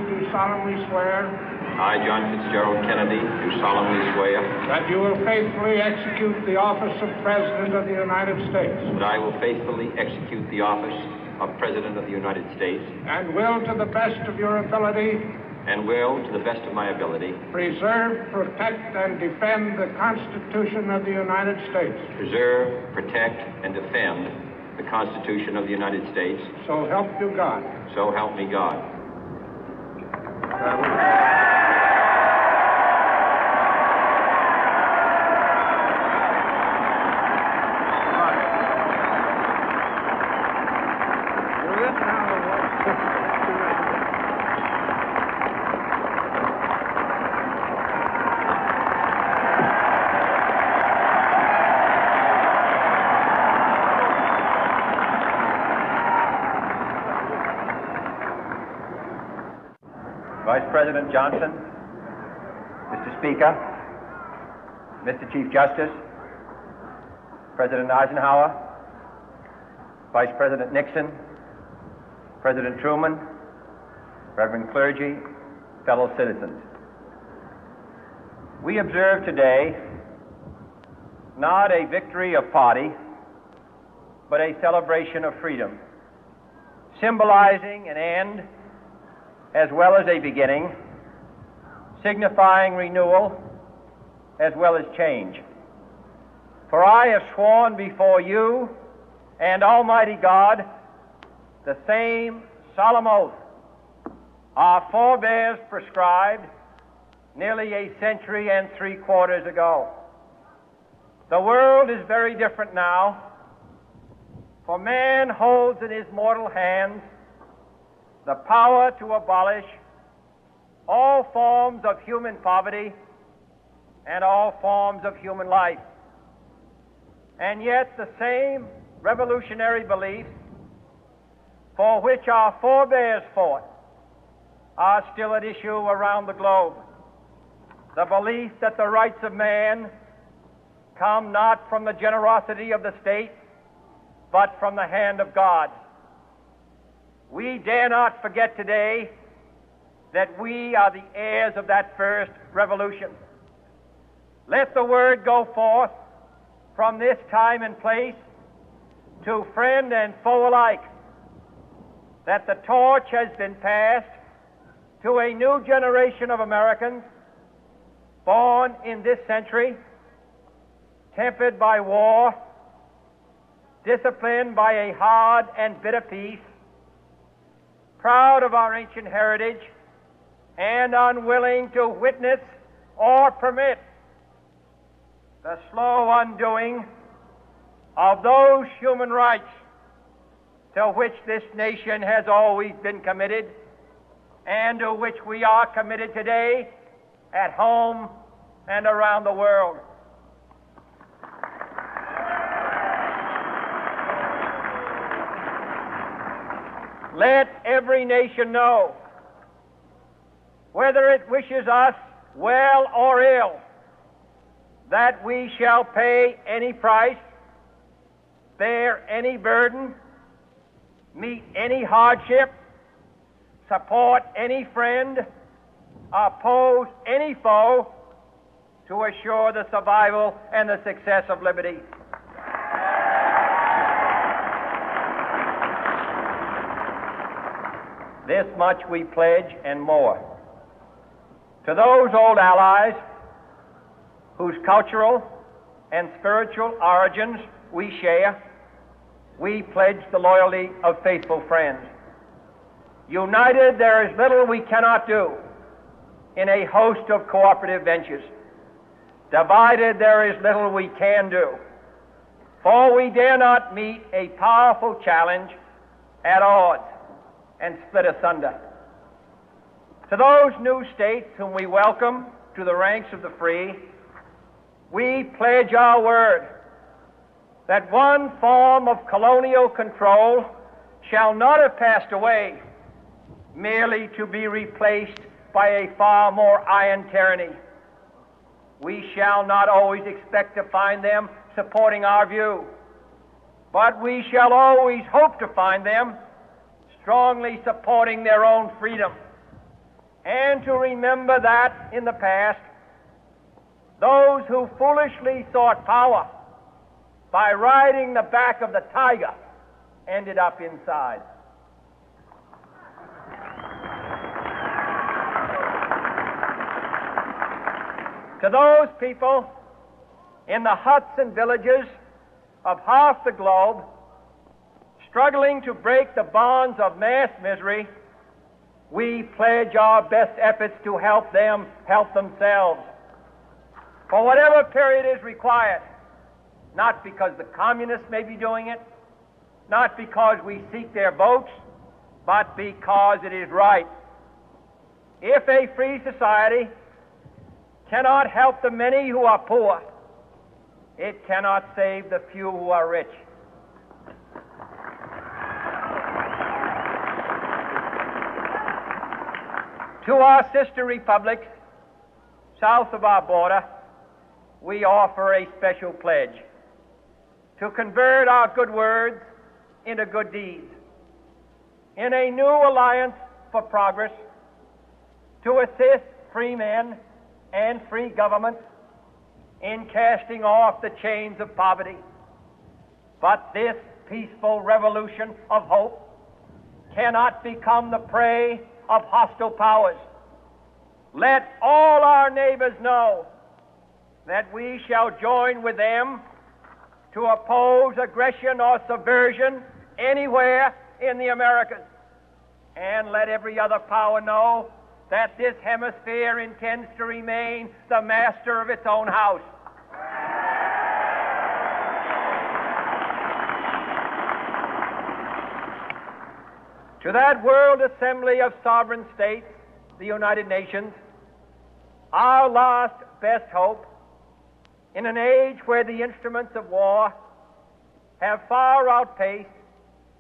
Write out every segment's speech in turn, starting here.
Do solemnly swear. I, John Fitzgerald Kennedy, do solemnly swear. That you will faithfully execute the office of President of the United States. That I will faithfully execute the office of President of the United States. And will, to the best of your ability. And will, to the best of my ability. Preserve, protect, and defend the Constitution of the United States. Preserve, protect, and defend the Constitution of the United States. So help you God. So help me God. Vice President Johnson, Mr. Speaker, Mr. Chief Justice, President Eisenhower, Vice President Nixon, President Truman, Reverend clergy, fellow citizens. We observe today not a victory of party, but a celebration of freedom, symbolizing an end as well as a beginning, signifying renewal as well as change. For I have sworn before you and Almighty God the same solemn oath our forebears prescribed nearly a century and 3/4 ago. The world is very different now, for man holds in his mortal hands the power to abolish all forms of human poverty and all forms of human life. And yet the same revolutionary beliefs for which our forebears fought are still at issue around the globe. The belief that the rights of man come not from the generosity of the state, but from the hand of God. We dare not forget today that we are the heirs of that first revolution. Let the word go forth from this time and place to friend and foe alike that the torch has been passed to a new generation of Americans born in this century, tempered by war, disciplined by a hard and bitter peace, proud of our ancient heritage, and unwilling to witness or permit the slow undoing of those human rights to which this nation has always been committed and to which we are committed today at home and around the world. Let every nation know, whether it wishes us well or ill, that we shall pay any price, bear any burden, meet any hardship, support any friend, oppose any foe to assure the survival and the success of liberty. This much we pledge and more. To those old allies whose cultural and spiritual origins we share, we pledge the loyalty of faithful friends. United, there is little we cannot do in a host of cooperative ventures. Divided, there is little we can do, for we dare not meet a powerful challenge at odds and split asunder. To those new states whom we welcome to the ranks of the free, we pledge our word that one form of colonial control shall not have passed away merely to be replaced by a far more iron tyranny. We shall not always expect to find them supporting our view, but we shall always hope to find them strongly supporting their own freedom, and to remember that in the past, those who foolishly sought power by riding the back of the tiger ended up inside. To those people in the huts and villages of half the globe struggling to break the bonds of mass misery, we pledge our best efforts to help them help themselves for whatever period is required, not because the communists may be doing it, not because we seek their votes, but because it is right. If a free society cannot help the many who are poor, it cannot save the few who are rich. To our sister republics south of our border, we offer a special pledge to convert our good words into good deeds, in a new alliance for progress, to assist free men and free governments in casting off the chains of poverty. But this peaceful revolution of hope cannot become the prey of hostile powers. Let all our neighbors know that we shall join with them to oppose aggression or subversion anywhere in the Americas. And let every other power know that this hemisphere intends to remain the master of its own house. To that World Assembly of Sovereign States, the United Nations, our last best hope, in an age where the instruments of war have far outpaced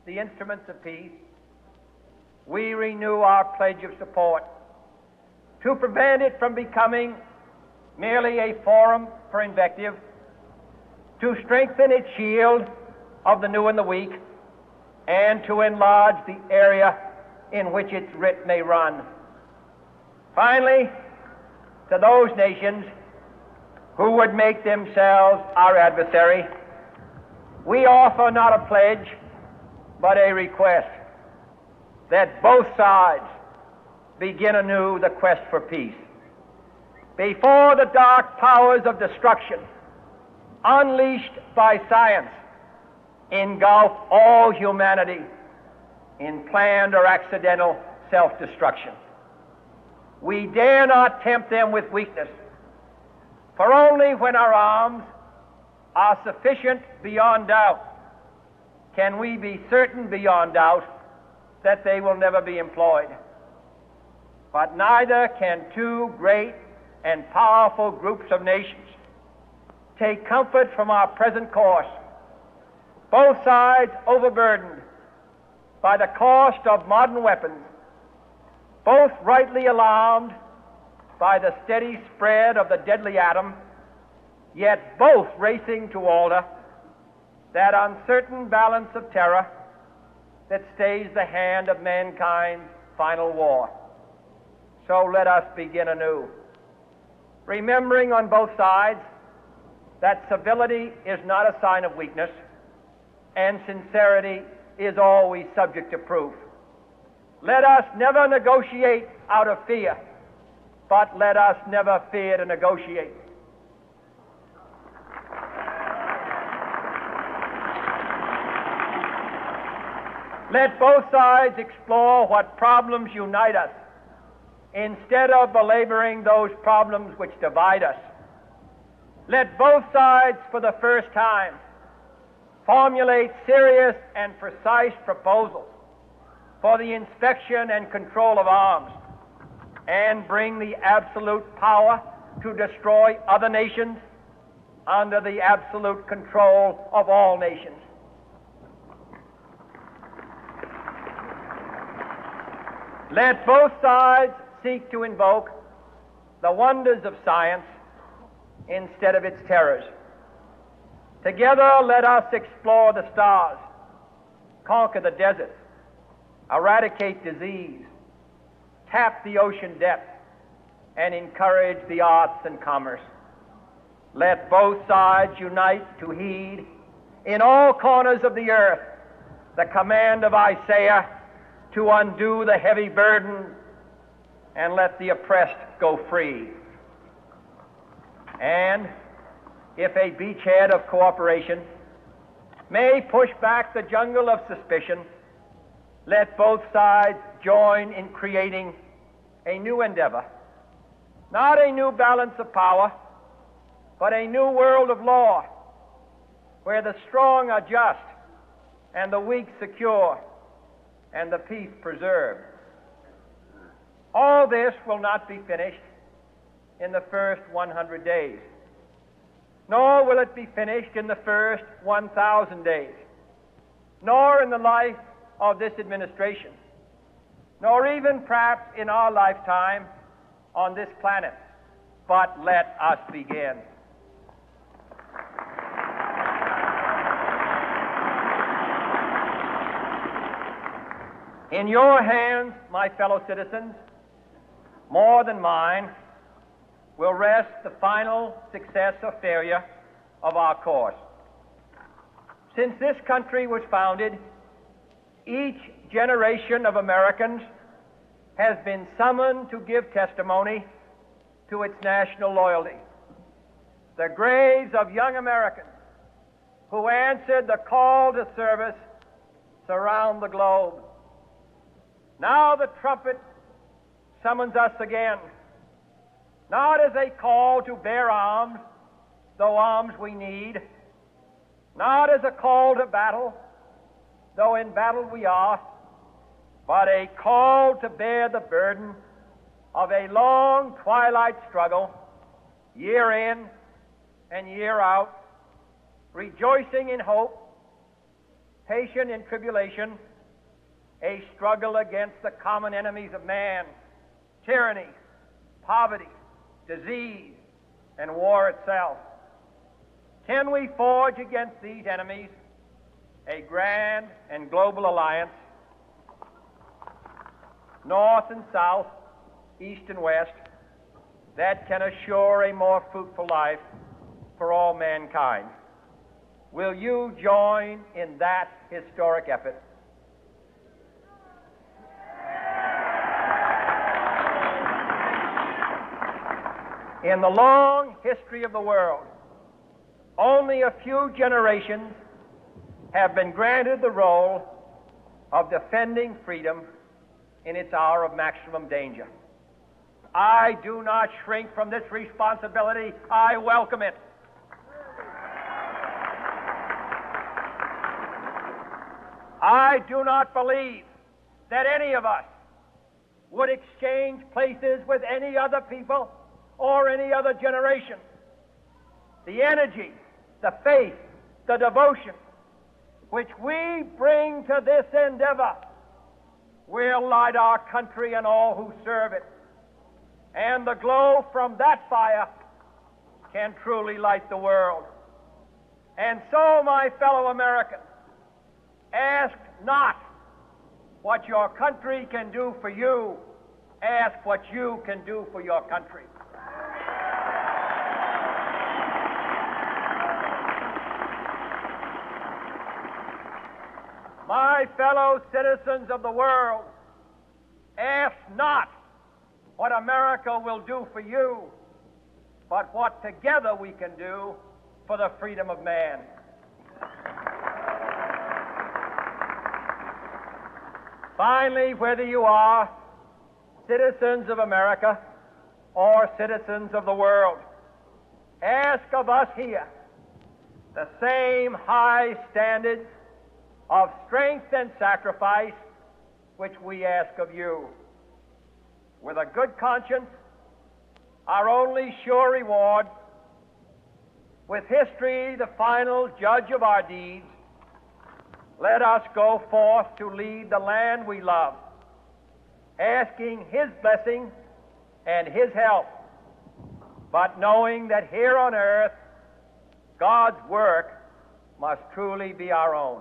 the instruments of peace, we renew our pledge of support to prevent it from becoming merely a forum for invective, to strengthen its shield of the new and the weak, and to enlarge the area in which its writ may run. Finally, to those nations who would make themselves our adversary, we offer not a pledge, but a request that both sides begin anew the quest for peace. Before the dark powers of destruction, unleashed by science, engulf all humanity in planned or accidental self-destruction, we dare not tempt them with weakness, for only when our arms are sufficient beyond doubt can we be certain beyond doubt that they will never be employed. But neither can two great and powerful groups of nations take comfort from our present course, both sides overburdened by the cost of modern weapons, both rightly alarmed by the steady spread of the deadly atom, yet both racing to alter that uncertain balance of terror that stays the hand of mankind's final war. So let us begin anew, remembering on both sides that civility is not a sign of weakness, and sincerity is always subject to proof. Let us never negotiate out of fear, but let us never fear to negotiate. Let both sides explore what problems unite us, instead of belaboring those problems which divide us. Let both sides, for the first time, formulate serious and precise proposals for the inspection and control of arms, and bring the absolute power to destroy other nations under the absolute control of all nations. Let both sides seek to invoke the wonders of science instead of its terrors. Together, let us explore the stars, conquer the deserts, eradicate disease, tap the ocean depth, and encourage the arts and commerce. Let both sides unite to heed in all corners of the earth the command of Isaiah to undo the heavy burden and let the oppressed go free. And if a beachhead of cooperation may push back the jungle of suspicion, let both sides join in creating a new endeavor, not a new balance of power, but a new world of law, where the strong are just and the weak secure and the peace preserved. All this will not be finished in the first 100 days, nor will it be finished in the first 1,000 days, nor in the life of this administration, nor even perhaps in our lifetime on this planet. But let us begin. In your hands, my fellow citizens, more than mine, will rest the final success or failure of our course. Since this country was founded, each generation of Americans has been summoned to give testimony to its national loyalty. The graves of young Americans who answered the call to service surround the globe. Now the trumpet summons us again, not as a call to bear arms, though arms we need, not as a call to battle, though in battle we are, but a call to bear the burden of a long twilight struggle, year in and year out, rejoicing in hope, patient in tribulation, a struggle against the common enemies of man, tyranny, poverty, disease, and war itself. Can we forge against these enemies a grand and global alliance, north and south, east and west, that can assure a more fruitful life for all mankind? Will you join in that historic effort? In the long history of the world, only a few generations have been granted the role of defending freedom in its hour of maximum danger. I do not shrink from this responsibility. I welcome it. I do not believe that any of us would exchange places with any other people or any other generation. The energy, the faith, the devotion which we bring to this endeavor will light our country and all who serve it. And the glow from that fire can truly light the world. And so, my fellow Americans, ask not what your country can do for you, ask what you can do for your country. My fellow citizens of the world, ask not what America will do for you, but what together we can do for the freedom of man. Finally, whether you are citizens of America or citizens of the world, ask of us here the same high standards of strength and sacrifice which we ask of you. With a good conscience, our only sure reward, with history the final judge of our deeds, let us go forth to lead the land we love, asking His blessing and His help, but knowing that here on earth God's work must truly be our own.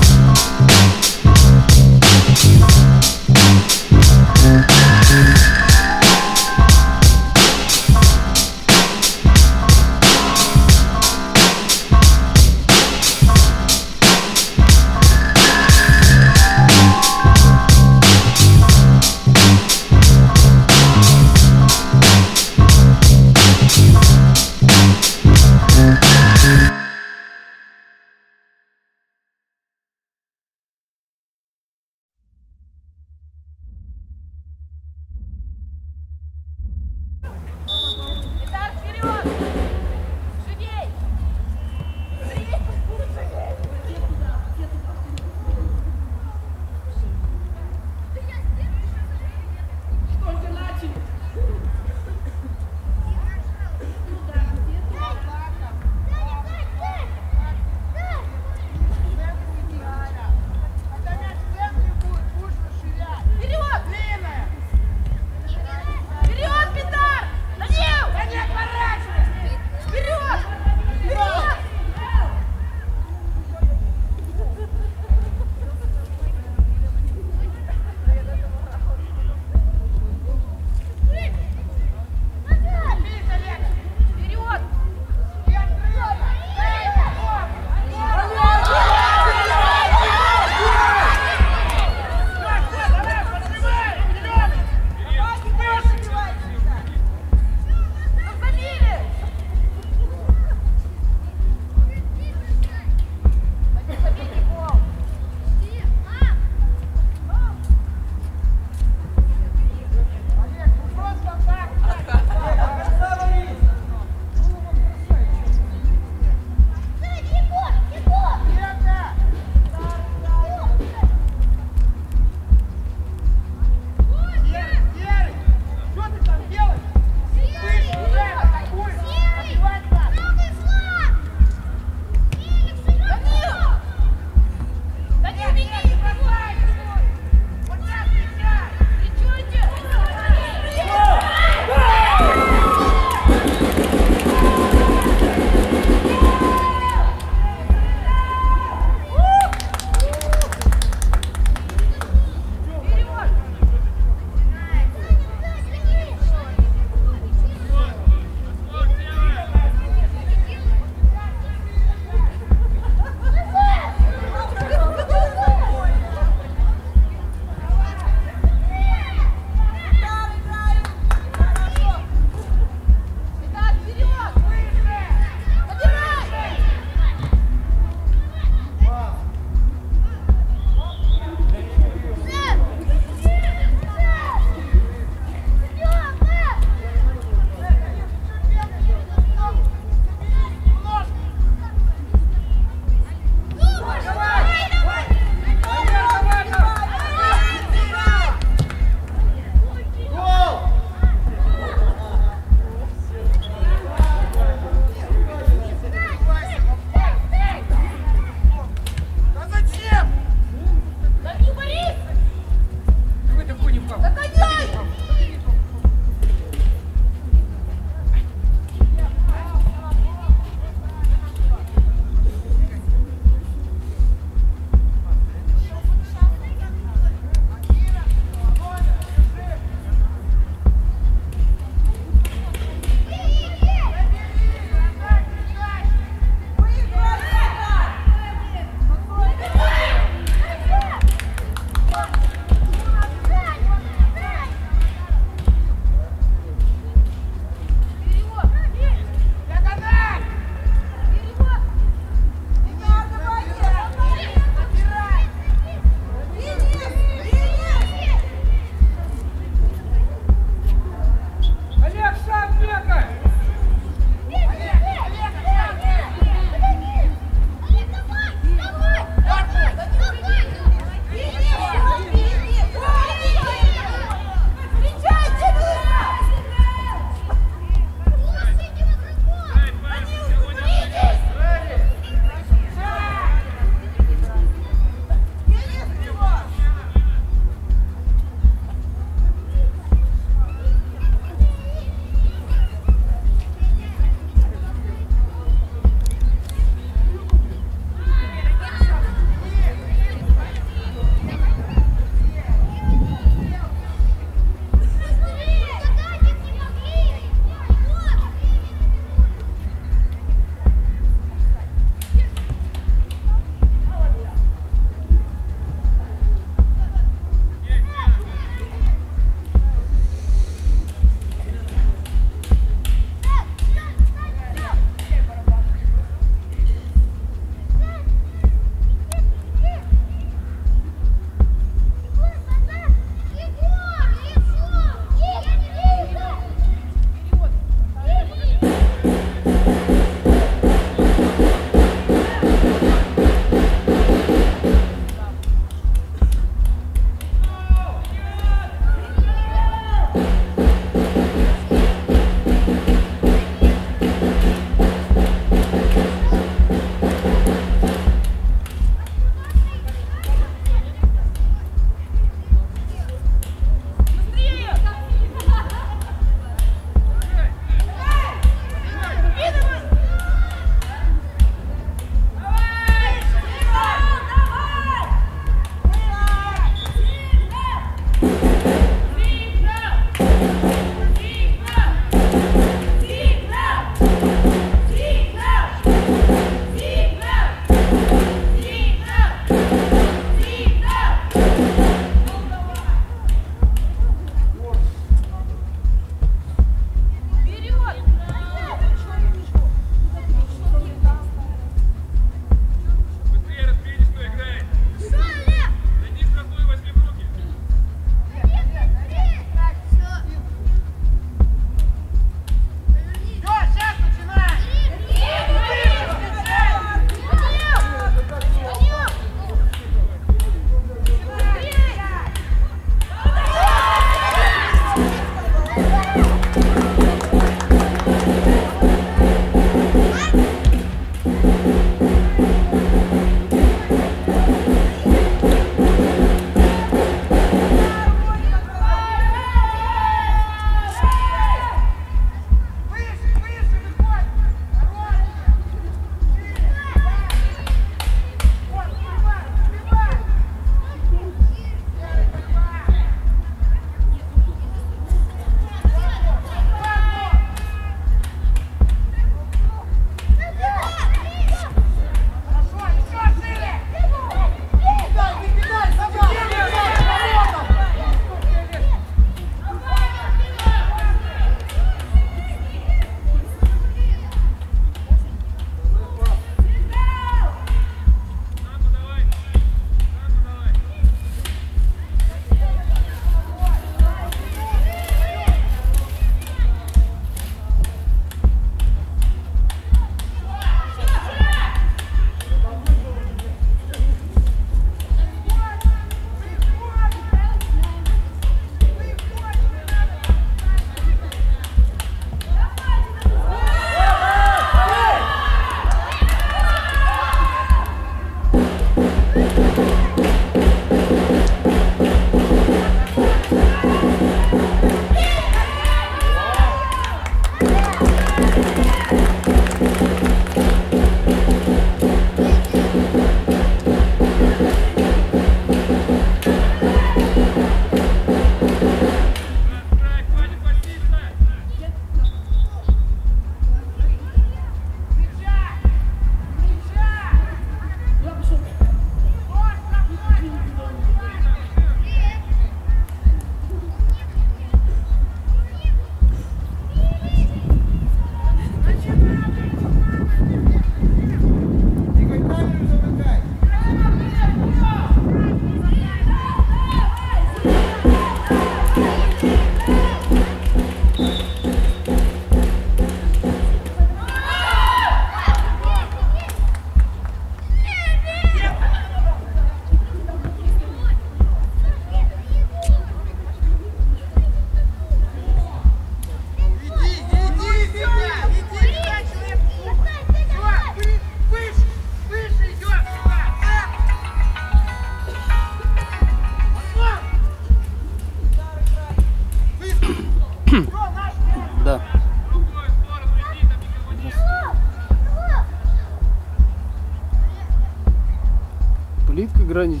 границ.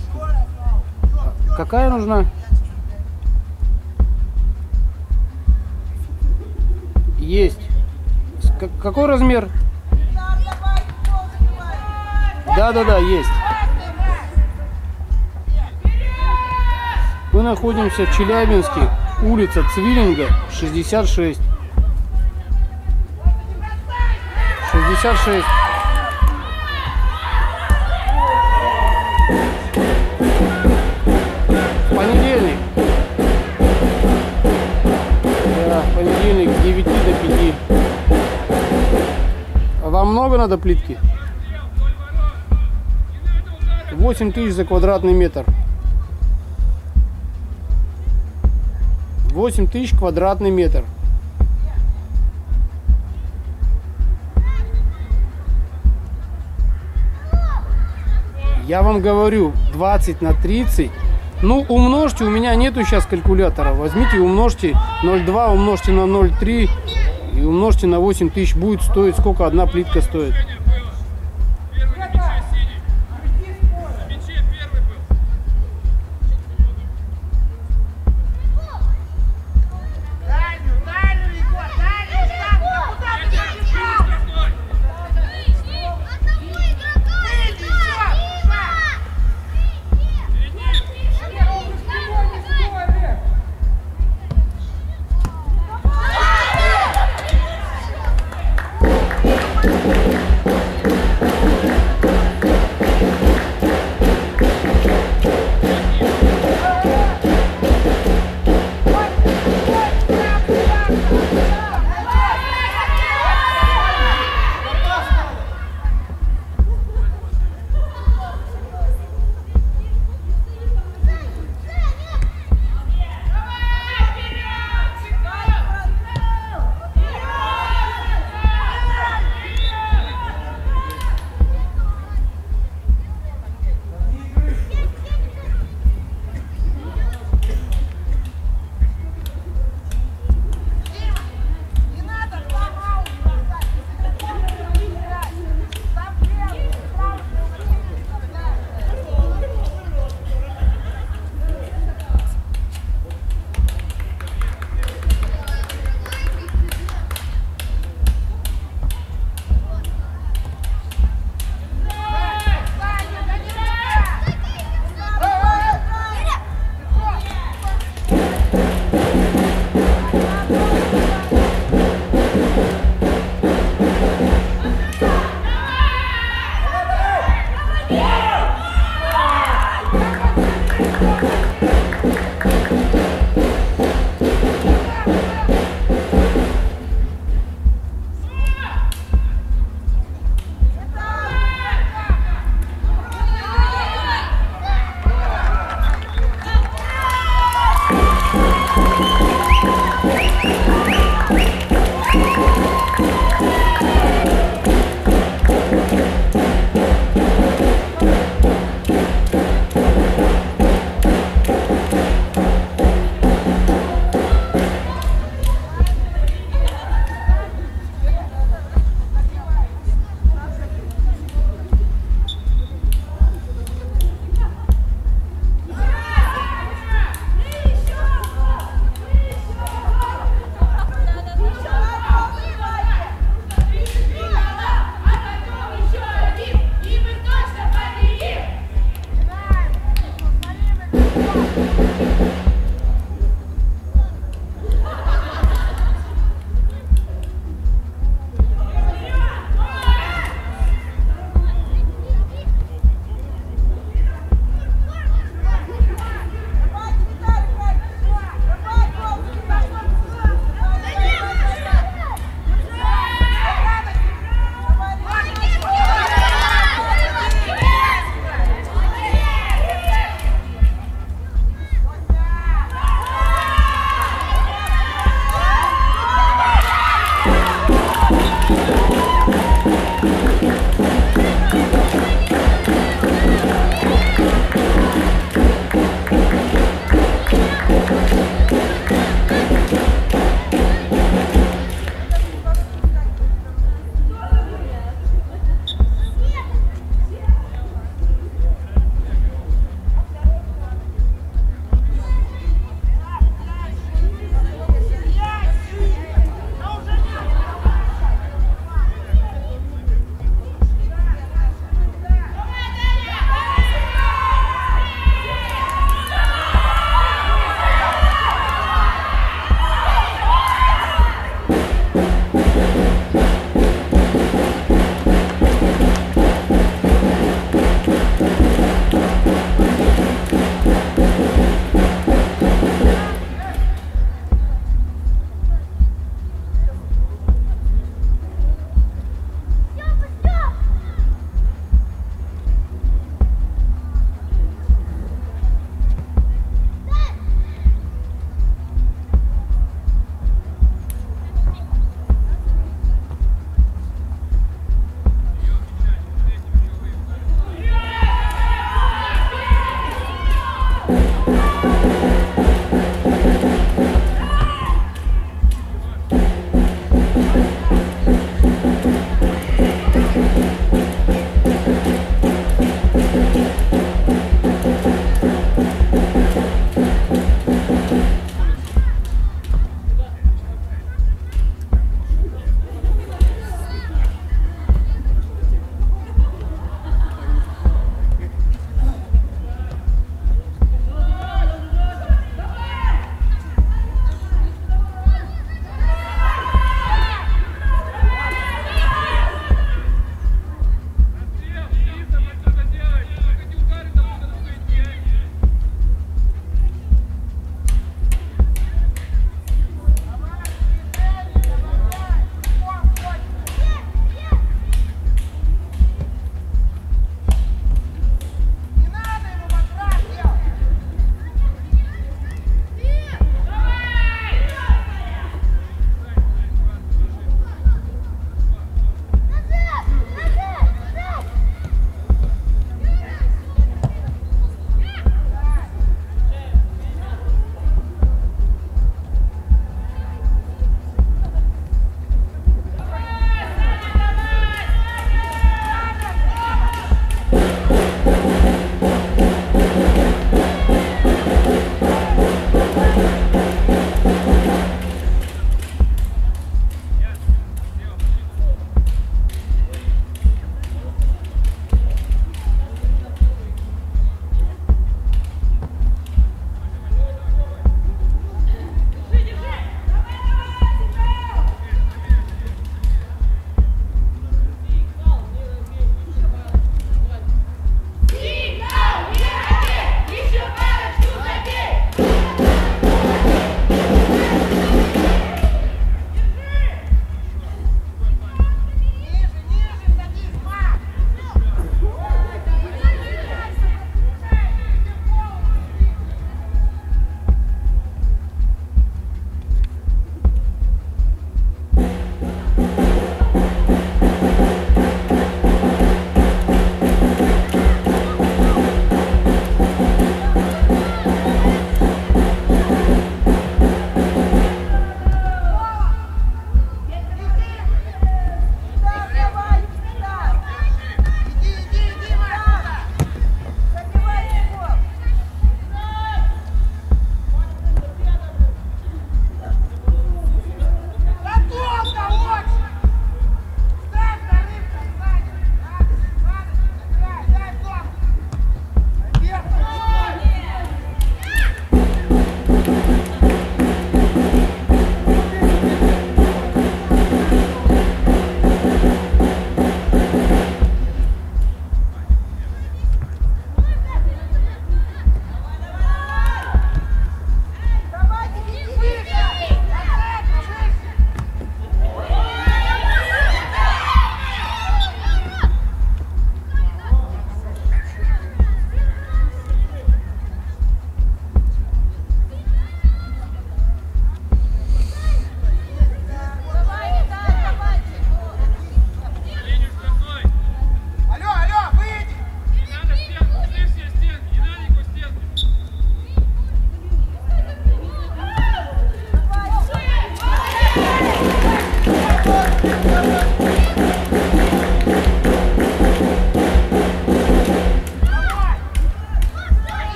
Какая нужна? Есть. Какой размер? Да, есть. Мы находимся в Челябинске, улица Цвиллинга, 66. 66. Понедельник. Да, понедельник с 9 до 5. Вам много надо плитки? 8 тысяч за квадратный метр. 8 тысяч квадратный метр. Я вам говорю, 20 на 30. Ну, умножьте, у меня нету сейчас калькулятора. Возьмите, умножьте 0,2, умножьте на 0,3 и умножьте на 8 тысяч. Будет стоить, сколько одна плитка стоит.